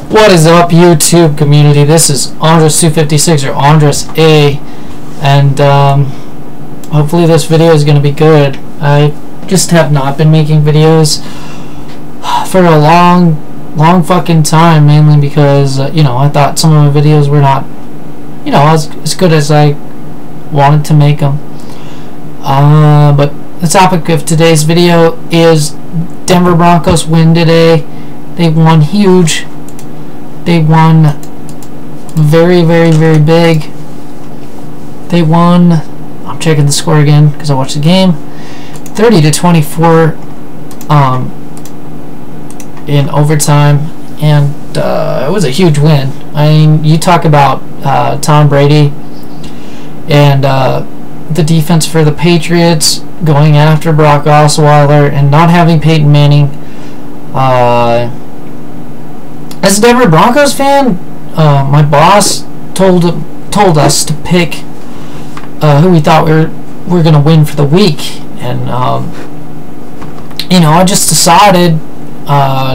What is up, YouTube community? This is Andres256 or Andres A, and hopefully this video is going to be good. I just have not been making videos for a long fucking time, mainly because I thought some of my videos were not as good as I wanted to make them. But the topic of today's video is Denver Broncos win today. They won huge. They won very big. They won, I'm checking the score again because I watched the game, 30-24 in overtime, and it was a huge win. I mean, you talk about Tom Brady and the defense for the Patriots going after Brock Osweiler and not having Peyton Manning. As a Denver Broncos fan, my boss told us to pick who we thought we're going to win for the week, and I just decided,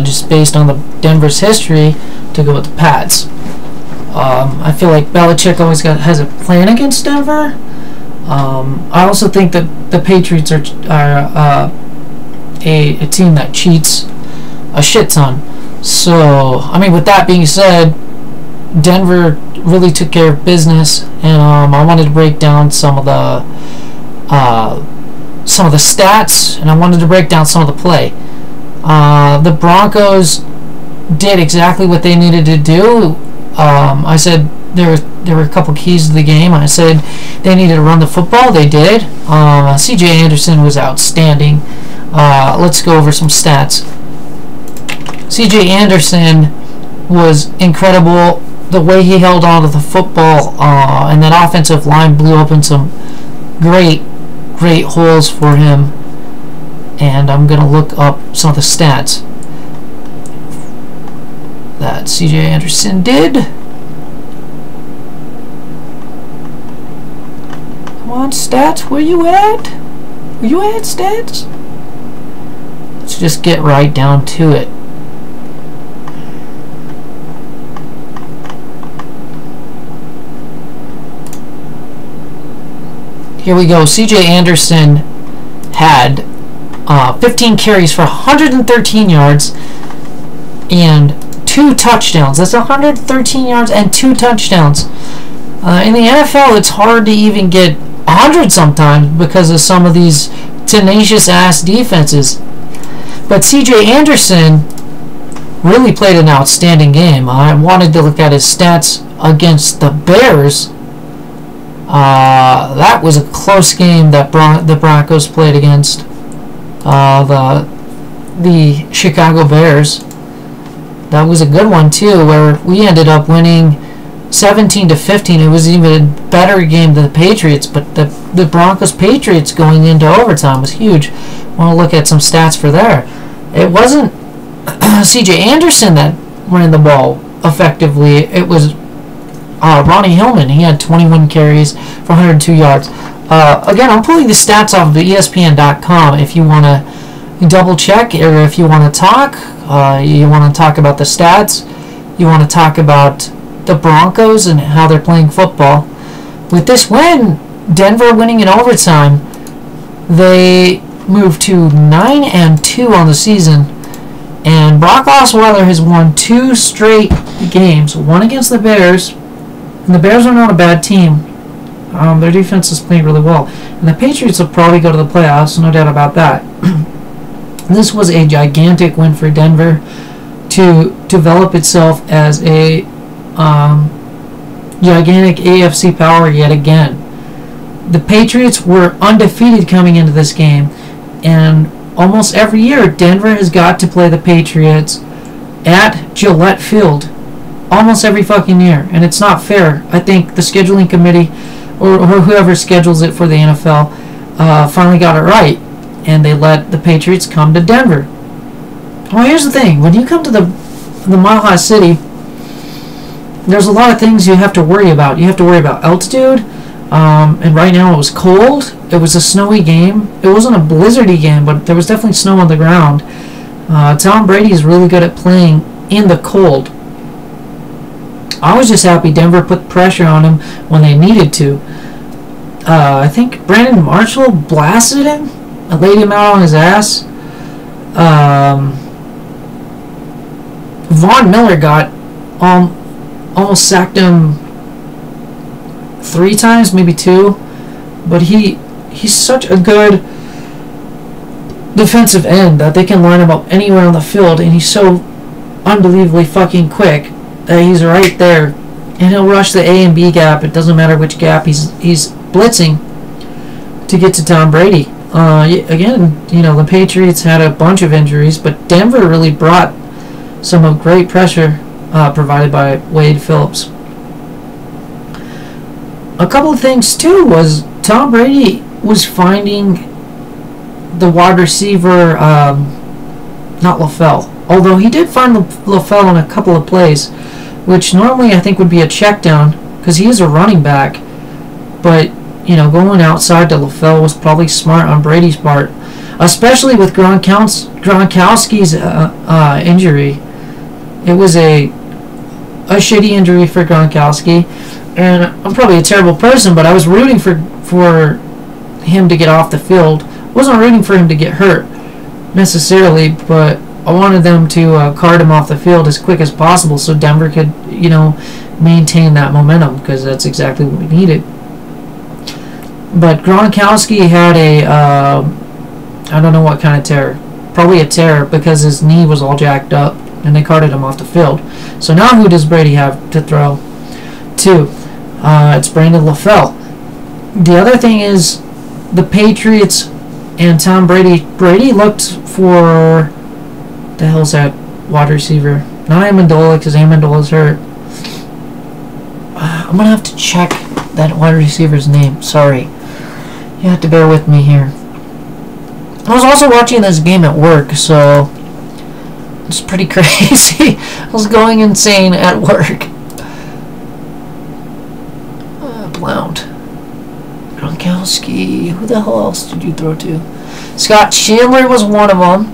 just based on the Denver's history, to go with the Pats. I feel like Belichick always has a plan against Denver. I also think that the Patriots are a team that cheats a shit ton. So, I mean, with that being said, Denver really took care of business, and I wanted to break down some of the stats, and I wanted to break down some of the play. The Broncos did exactly what they needed to do. I said there were a couple keys to the game. I said they needed to run the football. They did. C.J. Anderson was outstanding. Let's go over some stats. C.J. Anderson was incredible. The way he held on to the football, and that offensive line blew open some great holes for him. And I'm going to look up some of the stats that C.J. Anderson did. Come on, stats, where you at? Where you at, stats? Let's just get right down to it. Here we go. C.J. Anderson had 15 carries for 113 yards and 2 touchdowns. That's 113 yards and 2 touchdowns. In the NFL, it's hard to even get 100 sometimes because of some of these tenacious-ass defenses. But C.J. Anderson really played an outstanding game. I wanted to look at his stats against the Bears. That was a close game that the Broncos played against the Chicago Bears. That was a good one too, where we ended up winning 17-15. It was even a better game than the Patriots, but the Broncos-Patriots going into overtime was huge. I want to look at some stats for there. It wasn't C.J. Anderson that ran the ball effectively. It was Ronnie Hillman. He had 21 carries for 102 yards. Again, I'm pulling the stats off of ESPN.com. If you want to double check, or if you want to talk, you want to talk about the stats, you want to talk about the Broncos and how they're playing football. With this win, Denver winning in overtime, they moved to 9-2 on the season, and Brock Osweiler has won 2 straight games, one against the Bears. And the Bears are not a bad team. Their defense is playing really well. And the Patriots will probably go to the playoffs, no doubt about that. This was a gigantic win for Denver to develop itself as a gigantic AFC power yet again. The Patriots were undefeated coming into this game. And almost every year, Denver has got to play the Patriots at Gillette Field. Almost every fucking year, and it's not fair. I think the scheduling committee or whoever schedules it for the NFL finally got it right, and they let the Patriots come to Denver. Well, here's the thing. When you come to the Mile High City, there's a lot of things you have to worry about. You have to worry about altitude, and right now it was cold. It was a snowy game. It wasn't a blizzardy game, but there was definitely snow on the ground. Tom Brady is really good at playing in the cold. I was just happy Denver put pressure on him when they needed to. I think Brandon Marshall blasted him, laid him out on his ass. Von Miller got almost sacked him 3 times, maybe 2, but he's such a good defensive end that they can line him up anywhere on the field, and he's so unbelievably fucking quick that he's right there, and he'll rush the A and B gap. It doesn't matter which gap he's blitzing to get to Tom Brady. Again, the Patriots had a bunch of injuries, but Denver really brought some of great pressure provided by Wade Phillips. A couple of things too was Tom Brady was finding the wide receiver, not LaFell, although he did find LaFell on a couple of plays, which normally I think would be a check down because he is a running back, but going outside to LaFell was probably smart on Brady's part, especially with Gronkowski's injury. It was a shitty injury for Gronkowski, and I'm probably a terrible person, but I was rooting for him to get off the field. I wasn't rooting for him to get hurt necessarily, but I wanted them to cart him off the field as quick as possible so Denver could, maintain that momentum, because that's exactly what we needed. But Gronkowski had I don't know what kind of tear. Probably a tear because his knee was all jacked up and they carted him off the field. So now who does Brady have to throw to? It's Brandon LaFell. The other thing is the Patriots and Tom Brady. Brady looked for, the hell's that wide receiver? Not Amendola, because Amendola's hurt. I'm going to have to check that wide receiver's name. Sorry. You have to bear with me here. I was also watching this game at work, so it's pretty crazy. I was going insane at work. Blount. Gronkowski. Who the hell else did you throw to? Scott Chandler was one of them.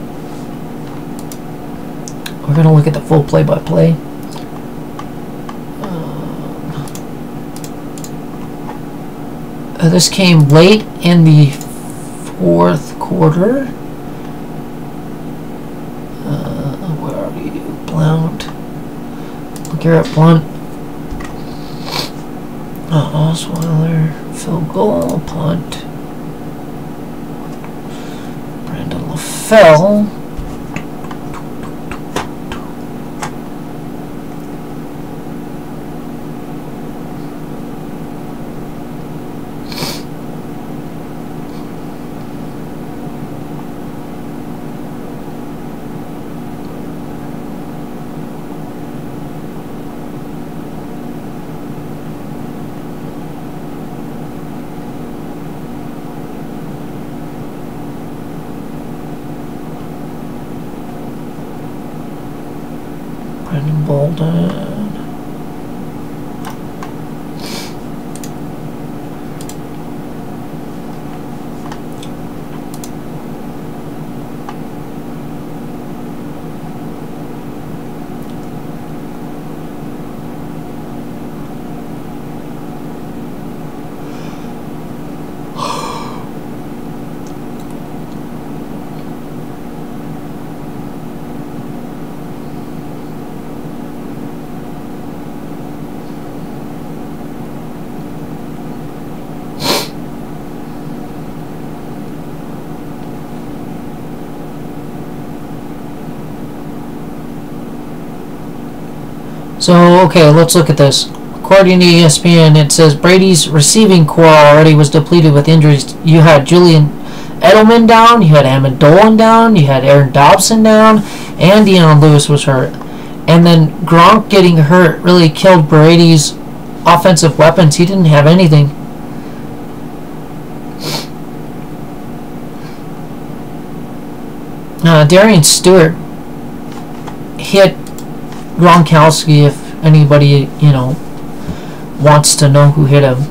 We're going to look at the full play-by-play. This came late in the 4th quarter. Where are you? Blount. Garrett Blunt. Osweiler. Field goal. Punt. Brandon LaFell. Brandon Bolden. So, okay, let's look at this. According to ESPN, it says Brady's receiving core already was depleted with injuries. You had Julian Edelman down, you had Amendola down, you had Aaron Dobson down, and Deion Lewis was hurt. And then Gronk getting hurt really killed Brady's offensive weapons. He didn't have anything. Darian Stewart hit Gronkowski, if anybody, wants to know who hit him.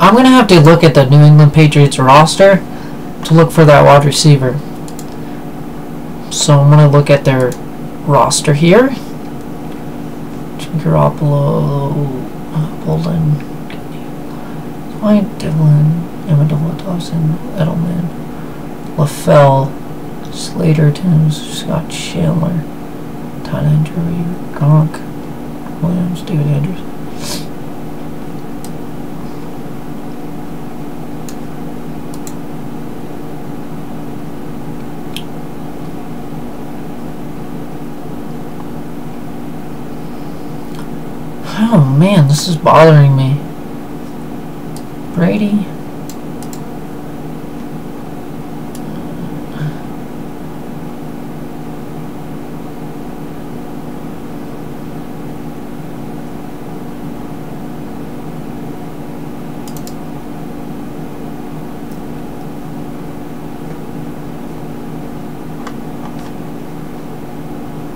I'm going to have to look at the New England Patriots roster to look for that wide receiver. So I'm going to look at their roster here. Garoppolo, Bolden, White, Devlin, Amendola, Dawson, Edelman, LaFell, Slater, Timms, Scott Chandler, Todd Andrew, Gronk, Williams, David Andrews. Oh man, this is bothering me. Brady.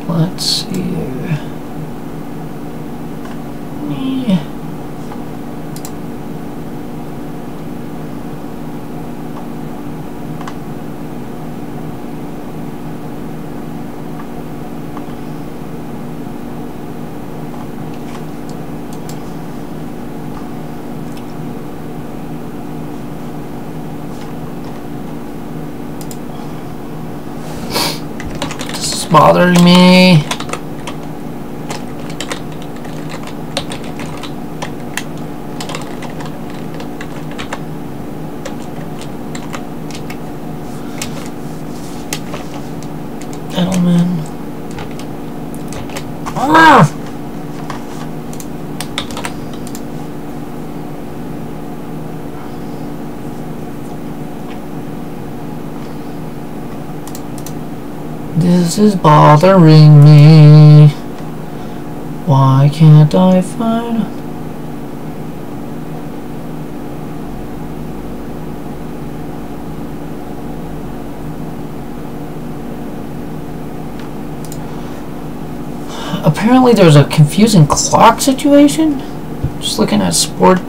Let's see here. This is bothering me. Edelman. This is bothering me. Why can't I find... Apparently there's a confusing clock situation. Just looking at sport.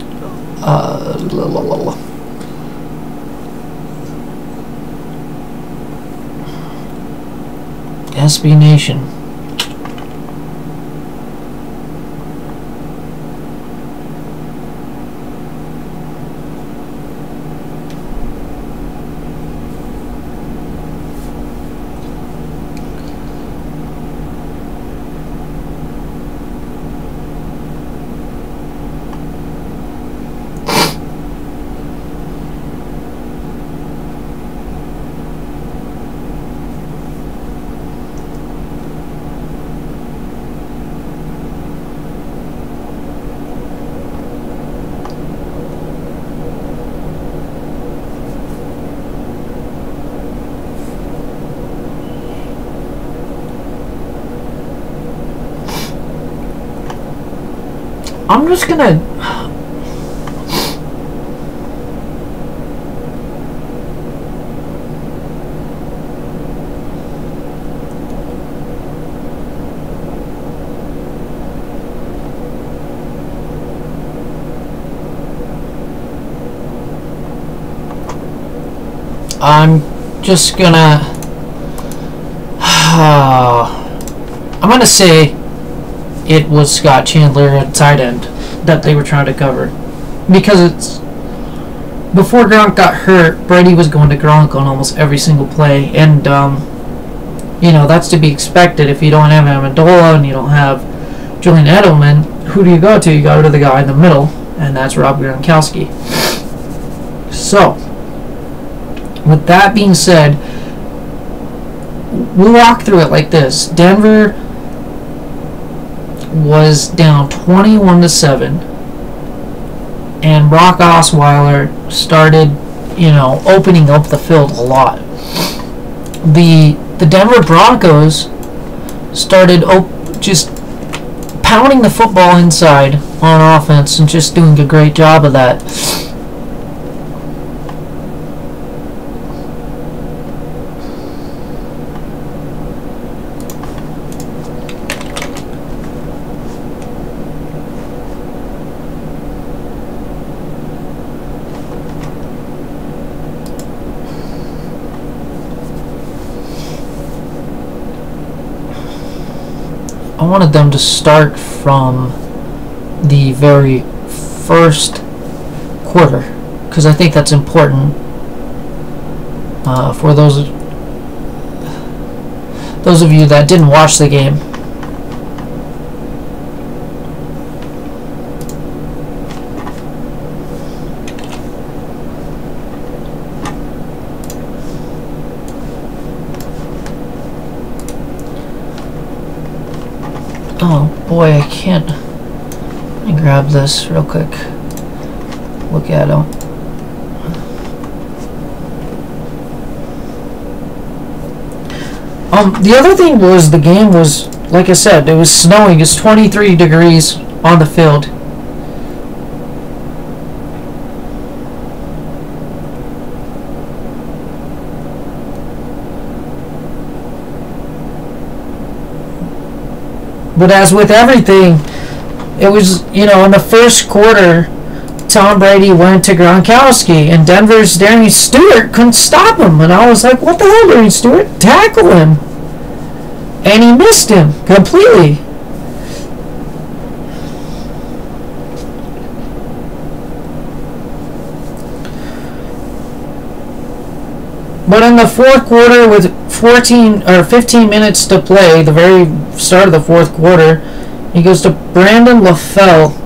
SB Nation. I'm just gonna... I'm just gonna... I'm gonna say it was Scott Chandler at tight end that they were trying to cover, because it's before Gronk got hurt, Brady was going to Gronk on almost every single play, and you know, that's to be expected. If you don't have Amendola and you don't have Julian Edelman, who do you go to? You go to the guy in the middle, and that's Rob Gronkowski. So with that being said, we'll walk through it like this. Denver was down 21-7, and Brock Osweiler started, you know, opening up the field a lot. The Denver Broncos started just pounding the football inside on offense and just doing a great job of that. I wanted them to start from the very first quarter, because I think that's important for those of you that didn't watch the game. Oh boy, I can't. Let me grab this real quick. Look at him. The other thing was the game was, like I said, it was snowing. It's 23 degrees on the field. But as with everything, it was, you know, in the first quarter, Tom Brady went to Gronkowski, and Denver's Darian Stewart couldn't stop him. And I was like, what the hell, Darian Stewart? Tackle him. And he missed him completely. But in the fourth quarter, with 14 or 15 minutes to play, the very start of the fourth quarter, he goes to Brandon LaFell.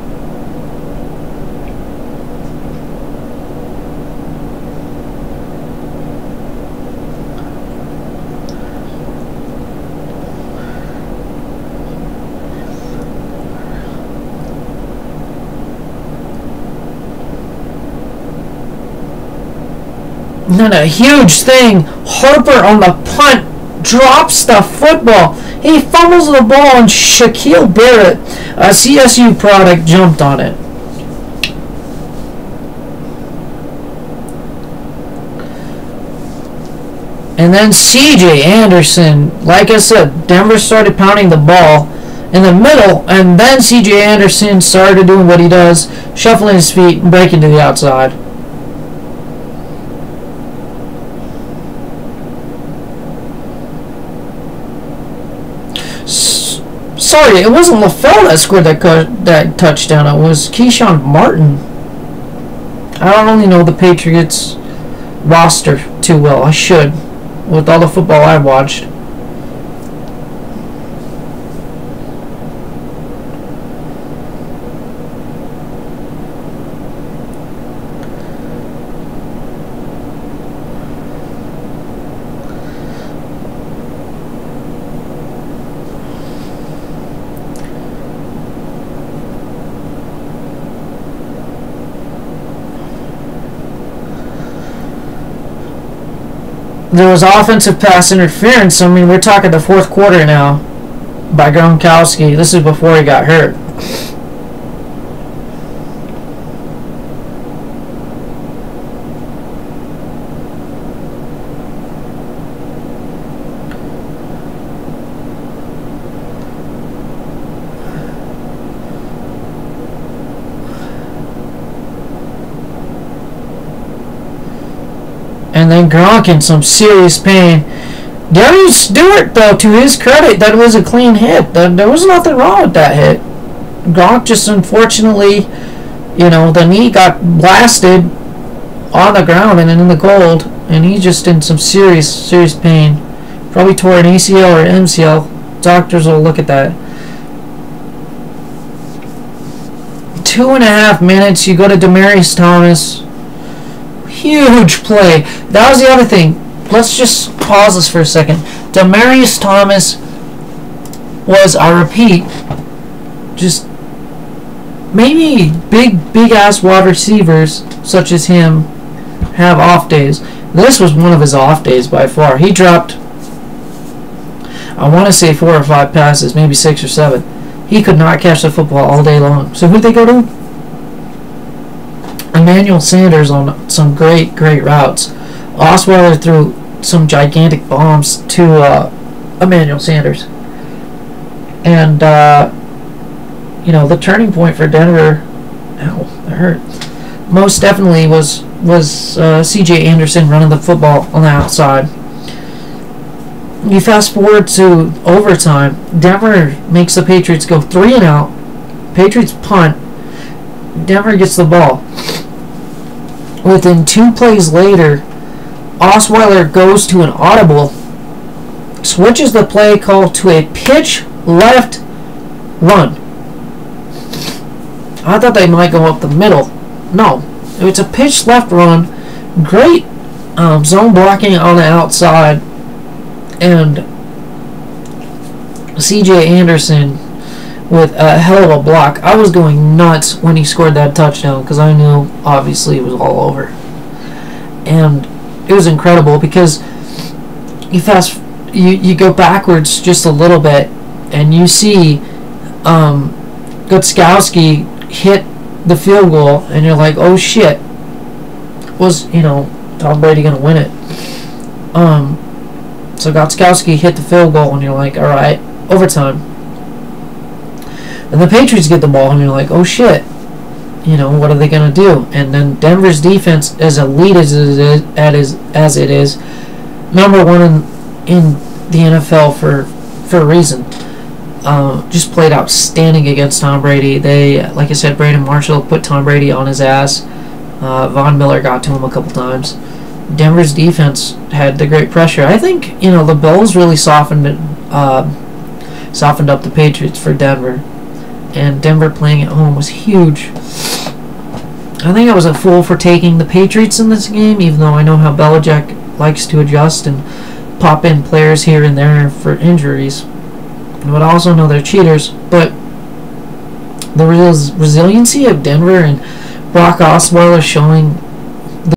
And then a huge thing, Harper on the punt drops the football. He fumbles the ball, and Shaquille Barrett, a CSU product, jumped on it. And then C.J. Anderson, like I said, Denver started pounding the ball in the middle, and then C.J. Anderson started doing what he does, shuffling his feet and breaking to the outside. Sorry, it wasn't LaFell that scored that touchdown. It was Keyshawn Martin. I don't really know the Patriots roster too well. I should, with all the football I watched. There was offensive pass interference. I mean, we're talking the fourth quarter now by Gronkowski. This is before he got hurt. And then Gronk in some serious pain. Darian Stewart, though, to his credit, that was a clean hit. There was nothing wrong with that hit. Gronk just unfortunately, you know, the knee got blasted on the ground and in the gold, and he's just in some serious pain. Probably tore an ACL or MCL. Doctors will look at that. 2.5 minutes. You go to Demaryius Thomas. Huge play. That was the other thing. Let's just pause this for a second. Demaryius Thomas was, I repeat, just maybe big ass wide receivers such as him have off days. This was one of his off days by far. He dropped, I want to say 4 or 5 passes, maybe 6 or 7. He could not catch the football all day long. So who'd they go to? Emmanuel Sanders on some great routes. Osweiler threw some gigantic bombs to Emmanuel Sanders. And, you know, the turning point for Denver, ow, that hurt, most definitely was C.J. Anderson running the football on the outside. You fast forward to overtime. Denver makes the Patriots go 3-and-out. Patriots punt. Denver gets the ball. Within 2 plays later, Osweiler goes to an audible, switches the play call to a pitch left run. I thought they might go up the middle. No, it's a pitch left run. Great zone blocking on the outside, and C.J. Anderson with a hell of a block. I was going nuts when he scored that touchdown because I knew obviously it was all over, and it was incredible because you go backwards just a little bit and you see Gutskowski hit the field goal, and you're like, oh shit, was Tom Brady gonna win it? So Gutskowski hit the field goal, and you're like, all right, overtime. And the Patriots get the ball, and you're like, oh shit, what are they gonna do? And then Denver's defense, as elite as it is, number one in the NFL for a reason. Just played outstanding against Tom Brady. They, like I said, Brandon Marshall put Tom Brady on his ass. Von Miller got to him a couple times. Denver's defense had the great pressure. I think the Bills really softened up the Patriots for Denver, and Denver playing at home was huge. I think I was a fool for taking the Patriots in this game, even though I know how Belichick likes to adjust and pop in players here and there for injuries. But I also know they're cheaters. But the resiliency of Denver and Brock Osweiler showing